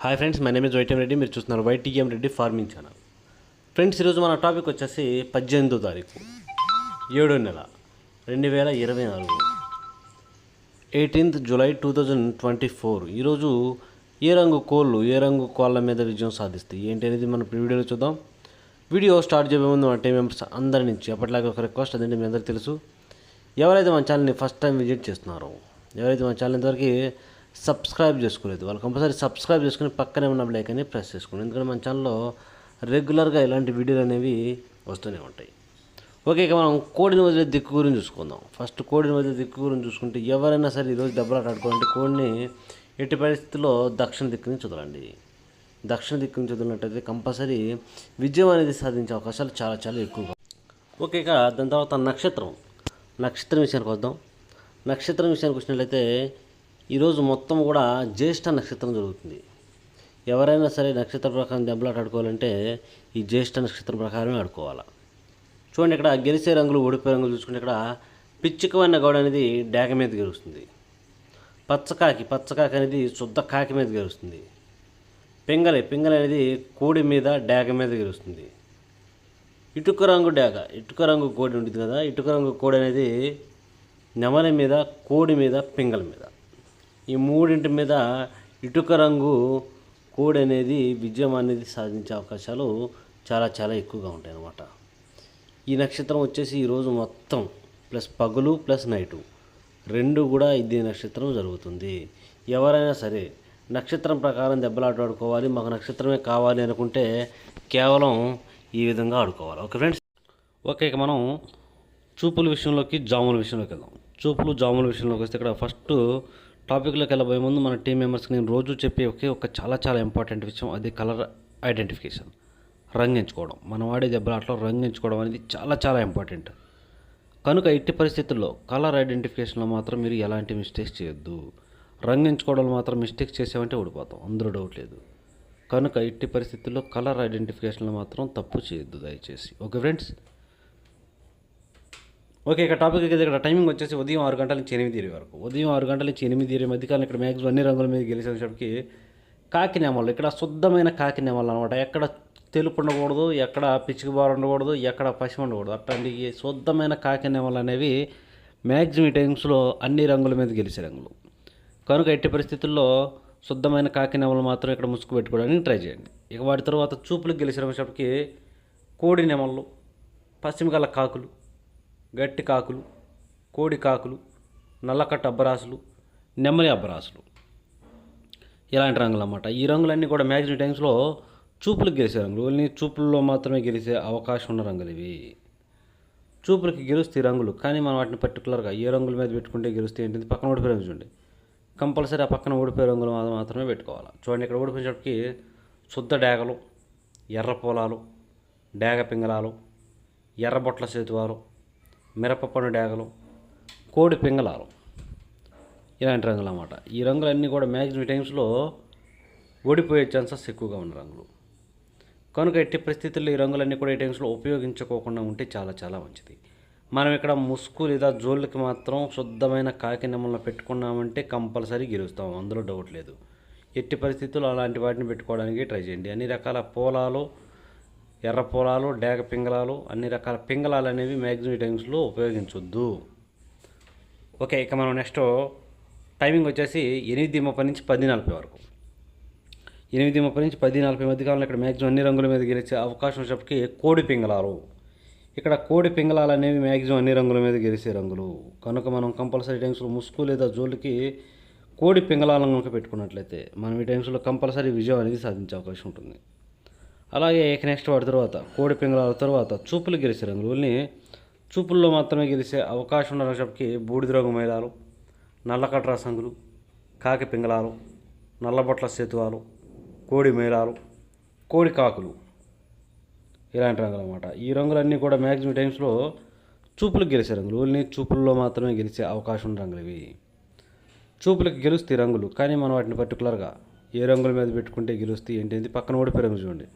Hi friends, my name is YTM Reddy. మీరు చూస్తున్నారు YTM Reddy farming channel. Friends, ఈరోజు మన టాపిక్ వచ్చేసి 18వ తారీఖు 7వ నెల 2024, 18th July 2024. ఈరోజు ఏ రంగు కోళ్ళ మీద విజయం సాధిస్తాయి ఏంటి అనేది మనం వీడియోలో చూద్దాం. వీడియో స్టార్ట్ చేయబోయే ముందు మన టీం మెంబర్స్ అందరి నుంచి ఎప్పటిలాగా ఒక రిక్వెస్ట్, అదేంటి మీ అందరికీ తెలుసు, ఎవరైతే మన ఛానల్ని ఫస్ట్ టైం విజిట్ చేస్తున్నారో, ఎవరైతే మన ఛానల్ ఇంతవరకు సబ్స్క్రైబ్ చేసుకోలేదు, వాళ్ళు కంపల్సరీ సబ్స్క్రైబ్ చేసుకుని పక్కనే ఉన్న బెల్ ఐకాన్ని ప్రెస్ చేసుకోండి. ఎందుకంటే మన ఛానల్లో రెగ్యులర్గా ఇలాంటి వీడియోలు అనేవి వస్తూనే ఉంటాయి. ఓకే, ఇక మనం కోడిని వదిలే దిక్కు గురించి చూసుకుందాం. ఫస్ట్ కోడిని వదిలే దిక్కు గురించి చూసుకుంటే, ఎవరైనా సరే ఈరోజు దెబ్బలాట ఆడుకోవాలంటే కోడిని ఎట్టి పరిస్థితుల్లో దక్షిణ దిక్కు నుంచి వదలండి. దక్షిణ దిక్కు నుంచి వదిలినట్టయితే కంపల్సరీ విజయం అనేది సాధించే అవకాశాలు చాలా చాలా ఎక్కువగా. ఓకే, ఇక దాని తర్వాత నక్షత్రం విషయానికి వద్దాం. నక్షత్రం విషయానికి వచ్చినట్లయితే ఈరోజు మొత్తం కూడా జ్యేష్ఠ నక్షత్రం జరుగుతుంది. ఎవరైనా సరే నక్షత్ర ప్రకారం దెబ్బలాట ఆడుకోవాలంటే ఈ జ్యేష్ఠ నక్షత్రం ప్రకారమే ఆడుకోవాలి. చూడండి, ఇక్కడ గెలిచే రంగులు, ఓడిపోయే రంగులు చూసుకుంటే, ఇక్కడ పిచ్చికవన్న గౌడ అనేది డేగ మీద గెలుస్తుంది. పచ్చకాకి అనేది శుద్ధ కాకి మీద గెలుస్తుంది. పింగళి అనేది కోడి మీద డేగ మీద గెలుస్తుంది. ఇటుక రంగు కోడి ఉంటుంది కదా, ఇటుక రంగు కోడి అనేది నెమలి మీద, కోడి మీద, పింగళ మీద, ఈ మూడింటి మీద ఇటుక రంగు కోడి అనేది విజయం అనేది సాధించే అవకాశాలు చాలా చాలా ఎక్కువగా ఉంటాయి అన్నమాట. ఈ నక్షత్రం వచ్చేసి ఈరోజు మొత్తం ప్లస్ పగలు ప్లస్ నైటు రెండు కూడా ఇది నక్షత్రం జరుగుతుంది. ఎవరైనా సరే నక్షత్రం ప్రకారం దెబ్బలాట ఆడుకోవాలి, మాకు నక్షత్రమే కావాలి అనుకుంటే కేవలం ఈ విధంగా ఆడుకోవాలి. ఓకే ఫ్రెండ్స్, ఓకే, ఇక మనం జాముల విషయంలోకి వెళ్దాం. జాముల విషయంలోకి వస్తే, ఇక్కడ ఫస్ట్ టాపిక్లోకి వెళ్ళబోయే ముందు మన టీం మెంబర్స్కి నేను రోజు చెప్పే ఒక చాలా చాలా ఇంపార్టెంట్ విషయం, అది కలర్ ఐడెంటిఫికేషన్, రంగు ఎంచుకోవడం. మనం ఆడే దెబ్బలాటలో రంగు ఎంచుకోవడం అనేది చాలా చాలా ఇంపార్టెంట్. కనుక ఎట్టి పరిస్థితుల్లో కలర్ ఐడెంటిఫికేషన్లో మాత్రం మీరు ఎలాంటి మిస్టేక్స్ చేయొద్దు. రంగు ఎంచుకోవడంలో మాత్రం మిస్టేక్స్ చేసామంటే ఓడిపోతాం, అందులో డౌట్ లేదు. కనుక ఎట్టి పరిస్థితుల్లో కలర్ ఐడెంటిఫికేషన్లో మాత్రం తప్పు చేయొద్దు దయచేసి. ఓకే ఫ్రెండ్స్, ఓకే, ఇక టాపిక్ అయితే ఇక్కడ టైమింగ్ వచ్చేసి ఉదయం 6 గంటల నుంచి 8 వరకు. ఉదయం 6 గంటల నుంచి 8 మధ్యకాలం ఇక్కడ మ్యాక్సిమం అన్ని రంగుల మీద గెలిచేటప్పటికి కాకి నెమళ్ళు, ఇక్కడ శుద్ధమైన కాకి నెమళ్ళు అనమాట. ఎక్కడ తెలుపు ఉండకూడదు, ఎక్కడ పిచ్చికి బారు ఉండకూడదు, ఎక్కడ పసి ఉండకూడదు. అట్లాంటి శుద్ధమైన కాకి నెమళ్ళు అనేవి మ్యాక్సిమం టైమ్స్లో అన్ని రంగుల మీద గెలిచే రంగులు. కనుక ఎట్టి పరిస్థితుల్లో శుద్ధమైన కాకి నెమలు మాత్రం ఇక్కడ ముసుగు పెట్టుకోవడానికి ట్రై చేయండి. ఇక వాటి తర్వాత చూపులకు గెలిచేటప్పటికి కోడి నెమళ్ళు, పశ్చిమగల కాకులు, గట్టి కాకులు, కోడి కాకులు, నల్లకట్ట అబ్బరాసులు, నెమ్మలి అబ్బరాసులు, ఇలాంటి రంగులు అన్నమాట. ఈ రంగులన్నీ కూడా మ్యాక్సిమం టైమ్స్లో చూపులకు గెలిచే రంగులు. ఓన్లీ చూపుల్లో మాత్రమే గెలిచే అవకాశం ఉన్న రంగులు ఇవి. చూపులకి గెలుస్తాయి రంగులు, కానీ మనం వాటిని పర్టికులర్గా ఏ రంగుల మీద పెట్టుకుంటే గెలుస్తాయి ఏంటి, పక్కన ఓడిపోయే రంగు చూడండి. కంపల్సరీ ఆ పక్కన ఓడిపోయే రంగులు మాత్రమే పెట్టుకోవాలి. చూడండి, ఇక్కడ ఓడిపోయేటప్పటికి శుద్ధ డేగలు, ఎర్ర పొలాలు, డేగ పింగళాలు, ఎర్రబొట్ల సేతువాలు, మిరపపండు డేగలు, కోడి పింగళాలు, ఇలాంటి రంగులు అన్నమాట. ఈ రంగులన్నీ కూడా మ్యాక్సిమం టైమ్స్లో ఓడిపోయే ఛాన్సెస్ ఎక్కువగా ఉన్న రంగులు. కనుక ఎట్టి పరిస్థితుల్లో ఈ రంగులన్నీ కూడా ఈ టైమ్స్లో ఉపయోగించుకోకుండా ఉంటే చాలా చాలా మంచిది. మనం ఇక్కడ ముసుగు లేదా జోళ్ళకి మాత్రం శుద్ధమైన కాకి నెమలను పెట్టుకున్నామంటే కంపల్సరీ గెలుస్తాం, అందులో డౌట్ లేదు. ఎట్టి పరిస్థితుల్లో అలాంటి వాటిని పెట్టుకోవడానికి ట్రై చేయండి. అన్ని రకాల పోలాలు, ఎర్ర పొలాలు, డేగ పింగళాలు, అన్ని రకాల పింగళాలు అనేవి మ్యాక్సిమం టైమ్స్లో ఉపయోగించొద్దు. ఓకే, ఇక మనం నెక్స్ట్ టైమింగ్ వచ్చేసి 8:30 నుంచి 10:40 వరకు. 8:30 నుంచి 10:40 మధ్యకాలంలో ఇక్కడ మ్యాక్సిమం అన్ని రంగుల మీద గెలిచే అవకాశం వచ్చేప్పటికి కోడి పింగళాలు. ఇక్కడ కోడి పింగళాలు అనేవి మ్యాక్సిమం అన్ని రంగుల మీద గెలిచే రంగులు. కనుక మనం కంపల్సరీ టైమ్స్లో ముసుగు లేదా జోలికి కోడి పింగళాలను కనుక పెట్టుకున్నట్లయితే మనం ఈ టైమ్స్లో కంపల్సరీ విజయం అనేది సాధించే అవకాశం ఉంటుంది. అలాగే నెక్స్ట్ వాటి తర్వాత కోడి పింగళాల తర్వాత చూపులు గెలిచే రంగులు. ఓన్లీ చూపుల్లో మాత్రమే గెలిచే అవకాశం ఉన్న రంగుకి బూడిద రంగు మైలాలు, నల్లకట్ర సంగులు, కాకి పింగళాలు, నల్లబొట్ల సేతువాలు, కోడి మేళాలు, కోడి కాకులు, ఇలాంటి రంగులు అన్నమాట. ఈ రంగులన్నీ కూడా మ్యాక్సిమం టైమ్స్లో చూపులకు గెలిచే రంగులు. ఓన్లీ చూపుల్లో మాత్రమే గెలిచే అవకాశం ఉన్న రంగులు ఇవి. చూపులకు గెలుస్తాయి రంగులు, కానీ మనం వాటిని పర్టికులర్గా ఏ రంగుల మీద పెట్టుకుంటే గెలుస్తాయి ఏంటి, పక్కన ఓడిపోయే రంగు చూడండి.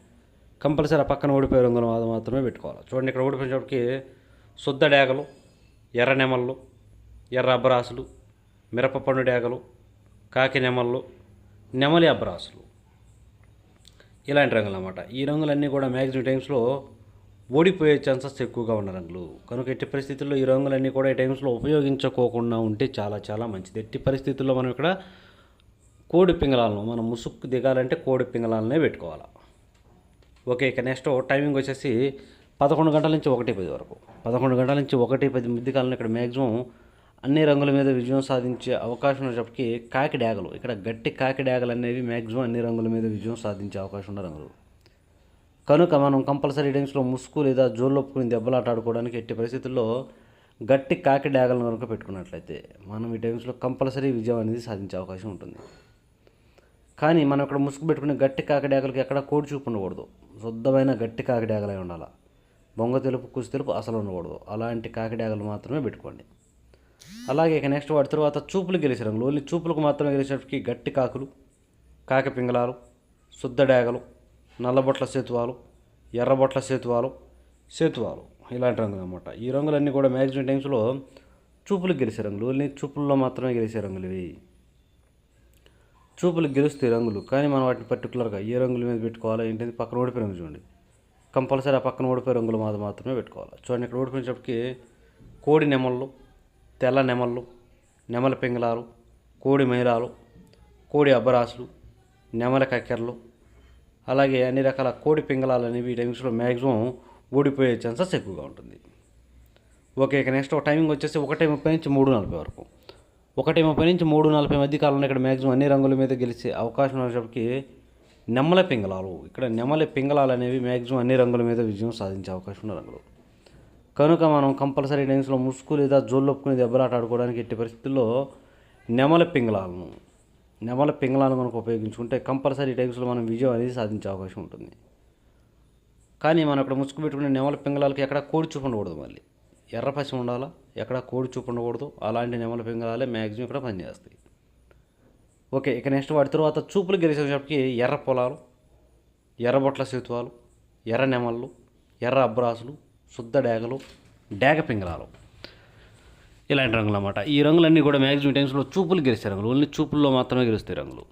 కంపల్సరీ ఆ పక్కన ఓడిపోయే రంగులు మాత్రమే పెట్టుకోవాలి. చూడండి, ఇక్కడ ఓడిపోయేటప్పటికి శుద్ధ డేగలు, ఎర్ర నెమళ్ళు, ఎర్ర అబ్బరాసులు, మిరపపండు డేగలు, కాకి నెమళ్ళు, నెమలి అబ్బరాసులు, ఇలాంటి రంగులు అన్నమాట. ఈ రంగులన్నీ కూడా మ్యాక్సిమం టైమ్స్లో ఓడిపోయే ఛాన్సెస్ ఎక్కువగా ఉన్న రంగులు. కనుక ఎట్టి పరిస్థితుల్లో ఈ రంగులన్నీ కూడా ఈ టైమ్స్లో ఉపయోగించుకోకుండా ఉంటే చాలా చాలా మంచిది. ఎట్టి పరిస్థితుల్లో మనం ఇక్కడ కోడి పింగళాలను మనం ముసుగు దిగాలంటే కోడి పింగళాలనే పెట్టుకోవాలి. ఓకే, ఇక నెక్స్ట్ టైమింగ్ వచ్చేసి 11 గంటల నుంచి 1:10 వరకు. 11 గంటల నుంచి 1:10 మధ్య కాలంలో ఇక్కడ మ్యాక్సిమం అన్ని రంగుల మీద విజయం సాధించే అవకాశం ఉన్నప్పటికీ కాకి డ్యాగలు, ఇక్కడ గట్టి కాకి డ్యాగలు అనేవి మ్యాక్సిమం అన్ని రంగుల మీద విజయం సాధించే అవకాశం ఉన్న రంగులు. కనుక మనం కంపల్సరీ టైమ్స్లో ముసుగు లేదా జోళ్ళొప్పుకుని దెబ్బలాట ఆడుకోవడానికి ఎట్టి పరిస్థితుల్లో గట్టి కాకి డ్యాగలను కనుక పెట్టుకున్నట్లయితే మనం ఈ టైమ్స్లో కంపల్సరీ విజయం అనేది సాధించే అవకాశం ఉంటుంది. కానీ మనం ఇక్కడ ముసుగు పెట్టుకునే గట్టి కాకి డ్యాగలకి ఎక్కడ కోడి చూపు ఉండకూడదు. శుద్ధమైన గట్టి కాకి డ్యాగలై ఉండాలి. బొంగ తెలుపు కుసి తెలుపు అసలు ఉండకూడదు. అలాంటి కాకి డ్యాగలు మాత్రమే పెట్టుకోండి. అలాగే ఇక నెక్స్ట్ వాటి తర్వాత చూపులు గెలిచే రంగులు. ఓన్లీ చూపులకు మాత్రమే గెలిచేటికి గట్టి కాకులు, కాకి పింగళాలు, శుద్ధ డ్యాగలు, నల్లబొట్ల సేతువాలు, ఎర్రబొట్ల సేతువాలు ఇలాంటి రంగులు అన్నమాట. ఈ రంగులన్నీ కూడా మ్యాక్సిమం టైమ్స్లో చూపులకు గెలిచే రంగులు. ఓన్లీ చూపుల్లో మాత్రమే గెలిచే రంగులు ఇవి. చూపులకు గెలుస్తాయి రంగులు, కానీ మనం వాటిని పర్టికులర్గా ఏ రంగుల మీద పెట్టుకోవాలో ఏంటంటే పక్కన ఓడిపోయే రంగు చూడండి. కంపల్సరీ ఆ పక్కన ఓడిపోయే రంగులు మాత్రమే పెట్టుకోవాలి. చూడండి, ఇక్కడ ఓడిపోయినప్పటికీ కోడి నెమళ్ళు, తెల్ల నెమళ్ళు, నెమల పింగళాలు, కోడి మైలాలు, కోడి అబ్బరాసులు, నెమల కక్కెరలు, అలాగే అన్ని రకాల కోడి పింగళాలు అనేవి ఈ టైమ్స్లో మ్యాక్సిమం ఓడిపోయే ఛాన్సెస్ ఎక్కువగా ఉంటుంది. ఓకే, ఇక నెక్స్ట్ టైమింగ్ వచ్చేసి 1:30 నుంచి 3:40 వరకు. 1:30 నుంచి 3:40 మధ్య కాలంలో ఇక్కడ మ్యాక్సిమం అన్ని రంగుల మీద గెలిచే అవకాశం ఉన్నప్పటికీ నెమల పింగళాలు, ఇక్కడ నెమల పింగళాలు అనేవి మ్యాక్సిమం అన్ని రంగుల మీద విజయం సాధించే అవకాశం ఉన్న రంగులు. కనుక మనం కంపల్సరీ టైమ్స్లో ముసుగు లేదా జోళ్ళొప్పుకుని దెబ్బలాట ఆడుకోవడానికి ఎట్టి పరిస్థితుల్లో నెమల పింగళాలను కనుక ఉపయోగించుకుంటే కంపల్సరీ టైమ్స్లో మనం విజయం అనేది సాధించే అవకాశం ఉంటుంది. కానీ మనం ఇక్కడ ముసుగు పెట్టుకునే నెమల పింగళాలకి ఎక్కడ కోడి చూపు ఉండకూడదు. మళ్ళీ ఎర్ర పసి ఉండాలా, ఎక్కడ కోడి చూపు ఉండకూడదు. అలాంటి నెమల పింగళాలే మ్యాక్సిమం ఇక్కడ పనిచేస్తాయి. ఓకే, ఇక నెక్స్ట్ వాటి తర్వాత చూపులు గెలిచేటప్పటికి ఎర్ర పొలాలు, ఎర్రబొట్ల సేతువాలు, ఎర్ర నెమళ్ళు, ఎర్ర అబ్బరాసులు, శుద్ధ డ్యాగలు, డ్యాగ పింగళాలు ఇలాంటి రంగులు అన్నమాట. ఈ రంగులన్నీ కూడా మ్యాక్సిమం టైమ్స్లో చూపులు గెలిచే రంగులు. ఓన్లీ చూపుల్లో మాత్రమే గెలుస్తాయి రంగులు.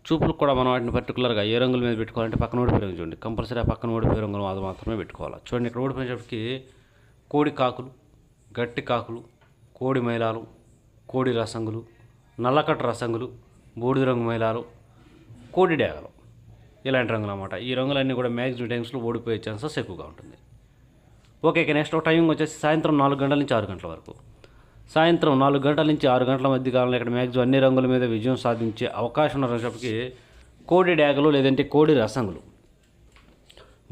చూపులకు కూడా మనం వాటిని పర్టికులర్గా ఏ రంగుల మీద పెట్టుకోవాలంటే పక్కన ఓడిపోయే రంగు చూడండి. కంపల్సరీ ఆ పక్కన ఓడిపోయే రంగులు మాత్రమే పెట్టుకోవాలి. చూడండి, ఇక్కడ ఓడిపోయేటప్పటికి కోడి కాకులు, గట్టి కాకులు, కోడి మైలాలు, కోడి రసంగులు, నల్లకట్ట రసంగులు, బూడిద రంగు మైలాలు, కోడి డ్యాగలు ఇలాంటి రంగులు అన్నమాట. ఈ రంగులన్నీ కూడా మ్యాక్సిమం టైమ్స్లో ఓడిపోయే ఛాన్సెస్ ఎక్కువగా ఉంటుంది. ఓకే, ఇక నెక్స్ట్ టైమింగ్ వచ్చేసి సాయంత్రం 4 గంటల నుంచి 6 గంటల వరకు. సాయంత్రం 4 గంటల నుంచి 6 గంటల మధ్య కాలంలో ఇక్కడ మ్యాక్సిమం అన్ని రంగుల మీద విజయం సాధించే అవకాశం ఉన్నప్పటికీ కోడి డ్యాగలు లేదంటే కోడి రసంగులు,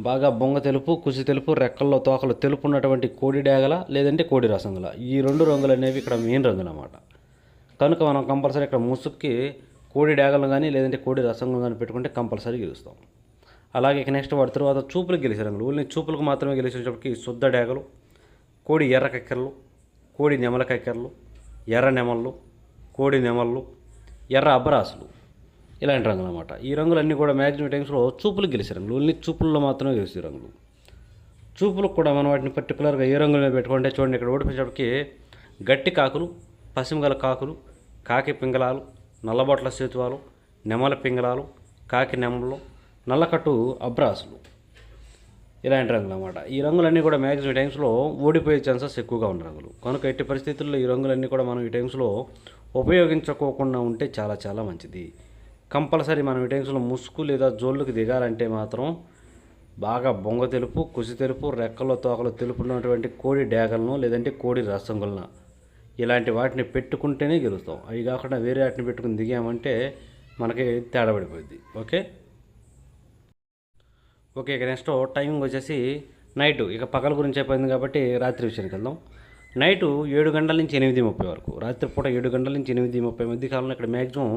బాగా బొంగ తెలుపు కుసి తెలుపు రెక్కల్లో తోకలు తెలుపు ఉన్నటువంటి కోడి డ్యాగల లేదంటే కోడి రసంగుల, ఈ 2 రంగులు అనేవి ఇక్కడ మెయిన్ రంగులు అన్నమాట. కనుక మనం కంపల్సరీ ఇక్కడ ముసుగుకి కోడి డ్యాగలు కానీ లేదంటే కోడి రసంగులు కానీ పెట్టుకుంటే కంపల్సరీ గెలుస్తాం. అలాగే ఇక నెక్స్ట్ వాటి తర్వాత చూపులకు గెలిచే రంగులు. ఓన్లీ చూపులకు మాత్రమే గెలిచేటప్పటికి శుద్ధ డ్యాగలు, కోడి ఎర్ర కక్కెరలు, కోడి నెమల కక్కెరలు, ఎర్ర నెమళ్ళు, కోడి నెమళ్ళు, ఎర్ర అబ్బరాసులు ఇలాంటి రంగులు అన్నమాట. ఈ రంగులన్నీ కూడా మ్యాక్సిమం టైమ్స్లో చూపులకు గెలిచే రంగులు. ఓన్లీ చూపుల్లో మాత్రమే గెలిచే రంగులు. చూపులకు కూడా మనం వాటిని పర్టికులర్గా ఏ రంగుల మీద పెట్టుకుంటే చూడండి, ఇక్కడ ఓడిపోయేటప్పటికి గట్టి కాకులు, పసిమగల కాకులు, కాకి పింగళాలు, నల్లబొట్ల సేతువాలు, నెమల పింగళాలు, కాకి నెమళ్ళు, నల్లకట్టు అబ్రాసులు ఇలాంటి రంగులు అన్నమాట. ఈ రంగులన్నీ కూడా మ్యాక్సిమం టైమ్స్లో ఓడిపోయే ఛాన్సెస్ ఎక్కువగా ఉన్న రంగులు. కనుక ఎట్టి పరిస్థితుల్లో ఈ రంగులన్నీ కూడా మనం ఈ టైమ్స్లో ఉపయోగించుకోకుండా ఉంటే చాలా చాలా మంచిది. కంపల్సరీ మనం ఈ టైమ్స్లో ముసుగు లేదా జోళ్ళకి దిగాలంటే మాత్రం బాగా బొంగ తెలుపు కుసి తెలుపు రెక్కల్లో తోకలు తెలుపు ఉన్నటువంటి కోడి డ్యాగలను లేదంటే కోడి రసంగులను ఇలాంటి వాటిని పెట్టుకుంటేనే గెలుస్తాం. అవి కాకుండా వేరే వాటిని పెట్టుకుని దిగామంటే మనకి తేడా పడిపోద్ది. ఓకే, ఇక నెక్స్ట్ టైమింగ్ వచ్చేసి నైటు, ఇక పగల గురించి అయిపోయింది కాబట్టి రాత్రి విషయానికి వెళ్దాం. నైటు 7 గంటల నుంచి 8:30 వరకు. రాత్రిపూట 7 గంటల నుంచి 8:30 మధ్య కాలంలో ఇక్కడ మ్యాక్సిమం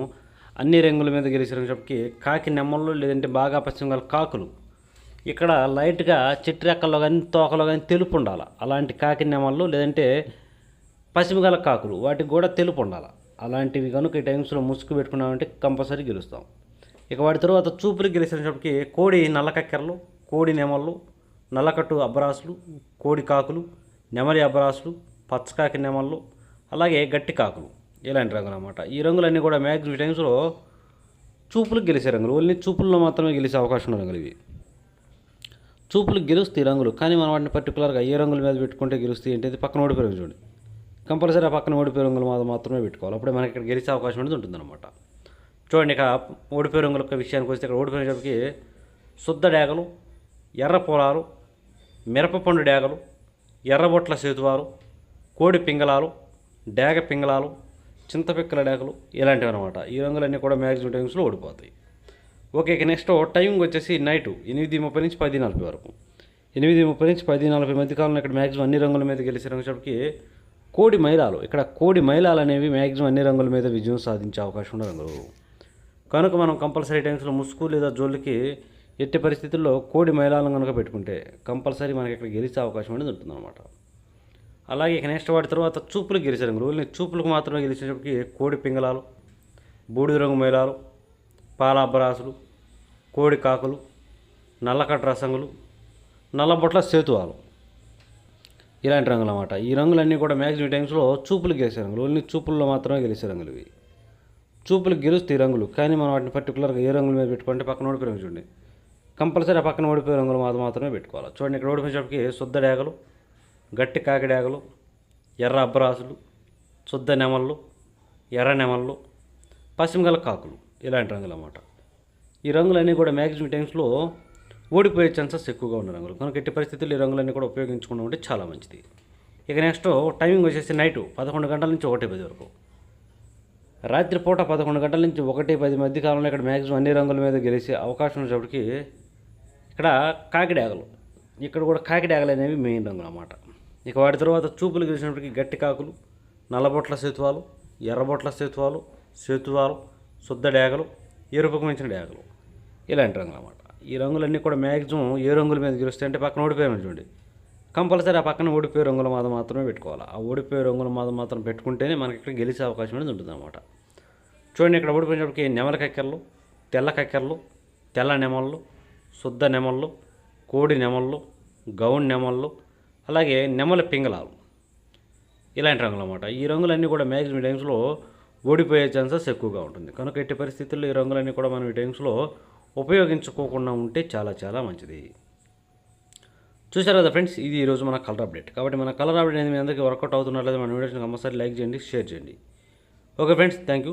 అన్ని రంగుల మీద గెలిచేటప్పటికి కాకి నెమ్మలు లేదంటే బాగా పశ్చిమ కాకులు, ఇక్కడ లైట్గా చెట్టు రెక్కల్లో కానీ తోకలో కానీ తెలుపు ఉండాలి. అలాంటి కాకి నెమళ్ళు లేదంటే పశ్చిమగల కాకులు వాటికి కూడా తెలుపు ఉండాలి. అలాంటివి కనుక ఈ టైమ్స్లో ముసుగు పెట్టుకున్నామంటే కంపల్సరీ గెలుస్తాం. ఇక వాటి తర్వాత చూపులు గెలిచేటప్పటికి కోడి నల్ల కక్కెరలు, కోడి నెమళ్ళు, నల్లకట్టు అబ్బరాసులు, కోడి కాకులు, నెమలి అబ్బరాసులు, పచ్చకాకి నెమళ్ళు, అలాగే గట్టి కాకులు ఇలాంటి రంగులు అన్నమాట. ఈ రంగులన్నీ కూడా మ్యాక్సిమం టైమ్స్లో చూపులకు గెలిచే రంగులు, ఓన్లీ చూపుల్లో మాత్రమే గెలిచే అవకాశం ఉన్న రంగులు ఇవి. చూపులకు గెలుస్తాయి రంగులు, కానీ మనం వాటిని పర్టికులర్గా ఏ రంగుల మీద పెట్టుకుంటే గెలుస్తాయి అంటే పక్కన ఓడిపోయే రంగు చూడండి. కంపల్సరీ ఆ పక్కన ఓడిపోయే రంగులు మాత్రమే పెట్టుకోవాలి, అప్పుడే మనకి ఇక్కడ గెలిచే అవకాశం అనేది ఉంటుందన్నమాట. చూడండి, ఇక ఓడిపోయే రంగుల విషయానికి వస్తే ఇక్కడ ఓడిపోయినప్పటికీ శుద్ధ డేగలు, ఎర్ర పొలాలు, మిరపపండు డేగలు, ఎర్రబొట్ల సేతువారు, కోడి పింగళాలు, డేగ పింగళాలు, చింతపిక్కల డేగలు ఇలాంటివి అనమాట. ఈ రంగులన్నీ కూడా మ్యాక్సిమం టైమ్స్లో ఓడిపోతాయి. ఓకే, ఇక నెక్స్ట్ టైమింగ్ వచ్చేసి నైటు 8:30 నుంచి 10:40 వరకు. 8:30 నుంచి 10:40 మధ్య కాలంలో ఇక్కడ మ్యాక్సిమం అన్ని రంగుల మీద గెలిచే రంగుకి కోడి మైలాలు. ఇక్కడ కోడి మైలాలు అనేవి మ్యాక్సిమం అన్ని రంగుల మీద విజయం సాధించే అవకాశం ఉన్న రంగులు. కనుక మనం కంపల్సరీ టైమ్స్లో ముసుగు లేదా జోళ్ళకి ఎట్టి పరిస్థితుల్లో కోడి మైలాలను కనుక పెట్టుకుంటే కంపల్సరీ మనకి ఇక్కడ గెలిచే అవకాశం అనేది ఉంటుందన్నమాట. అలాగే ఇక నెక్స్ట్ వాటి తర్వాత చూపులకు గెలిచే రంగులు, ఓన్లీ చూపులకు మాత్రమే గెలిచేటప్పటికి కోడి పింగళాలు, బూడిద రంగు మైలాలు, పాలాబ్బరాసులు, కోడి కాకులు, నల్లకట్ట రసంగులు, నల్లబొట్ల సేతువాలు ఇలాంటి రంగులు అన్నమాట. ఈ రంగులన్నీ కూడా మ్యాక్సిమం టైమ్స్లో చూపులకు గెలిచే రంగులు, ఓన్లీ చూపుల్లో మాత్రమే గెలిచే రంగులు ఇవి. చూపులకు గెలుస్తాయి రంగులు, కానీ మనం వాటిని పర్టికులర్గా ఏ రంగుల మీద పెట్టుకుంటే పక్కన ఓడిపోయే రంగు చూడండి. కంపల్సరీ ఆ పక్కన ఓడిపోయే రంగులు మాత్రమే పెట్టుకోవాలి. చూడండి, ఇక్కడ ఓడిపోయేటప్పటికి శుద్ధ డేగలు, గట్టి కాకి డేగలు, ఎర్ర అబ్బరాసులు, శుద్ధ నెమళ్ళు, ఎర్ర నెమళ్ళు, పశ్చిమగల కాకులు ఇలాంటి రంగులు అన్నమాట. ఈ రంగులన్నీ కూడా మ్యాక్సిమం టైమ్స్లో ఓడిపోయే ఛాన్సెస్ ఎక్కువగా ఉన్న రంగులు, కనుక ఎట్టి పరిస్థితుల్లో ఈ రంగులన్నీ కూడా ఉపయోగించుకుంటూ ఉంటే చాలా మంచిది. ఇక నెక్స్ట్ టైమింగ్ వచ్చేసి నైటు 11 గంటల నుంచి 1:10 వరకు. రాత్రిపూట 11 గంటల నుంచి 1:10 మధ్య కాలంలో ఇక్కడ మ్యాక్సిమం అన్ని రంగుల మీద గెలిచే అవకాశం ఉన్నప్పటికీ ఇక్కడ కాకిడాగలు, ఇక్కడ కూడా కాకిడాగలు అనేవి మెయిన్ రంగులు అన్నమాట. ఇక వాటి తర్వాత చూపులు గెలిచినప్పటికీ గట్టి కాకులు, నల్లబొట్ల సేతువాలు, ఎర్రబొట్ల సేతువాలు, శుద్ధ డేగలు, ఎరుపుకు మించిన డేగలు ఇలాంటి రంగులు అన్నమాట. ఈ రంగులన్నీ కూడా మ్యాక్సిమం ఏ రంగుల మీద గెలుస్తాయి అంటే పక్కన ఓడిపోయాను చూడండి. కంపల్సరీ ఆ పక్కన ఓడిపోయే రంగుల మాత్రమే పెట్టుకోవాలి. ఆ ఓడిపోయే రంగుల మాత్రం పెట్టుకుంటేనే మనకి ఇక్కడ గెలిచే అవకాశం అనేది ఉంటుంది అన్నమాట. చూడండి, ఇక్కడ ఓడిపోయినప్పటికీ నెమల కక్కెరలు, తెల్ల కక్కెరలు, తెల్ల నెమళ్ళు, శుద్ధ నెమళ్ళు, కోడి నెమళ్ళు, గౌన్ నెమళ్ళు, అలాగే నెమల పింగళాలు ఇలాంటి రంగులు అన్నమాట. ఈ రంగులన్నీ కూడా మ్యాక్సిమం టైమ్స్లో ఓడిపోయే ఛాన్సెస్ ఎక్కువగా ఉంటుంది, కనుక ఎట్టి పరిస్థితుల్లో ఈ రంగులన్నీ కూడా మనం ఈ టైమ్స్లో ఉపయోగించుకోకుండా ఉంటే చాలా చాలా మంచిది. చూసారు కదా ఫ్రెండ్స్, ఇది ఈరోజు మన కలర్ అప్డేట్. కాబట్టి మన కలర్ అప్డేట్ అనేది మీ అందరికీ వర్కౌట్ అవుతున్నట్లయితే మన వీడియోస్ని కంపల్సరీ లైక్ చేయండి, షేర్ చేయండి. Okay friends, thank you.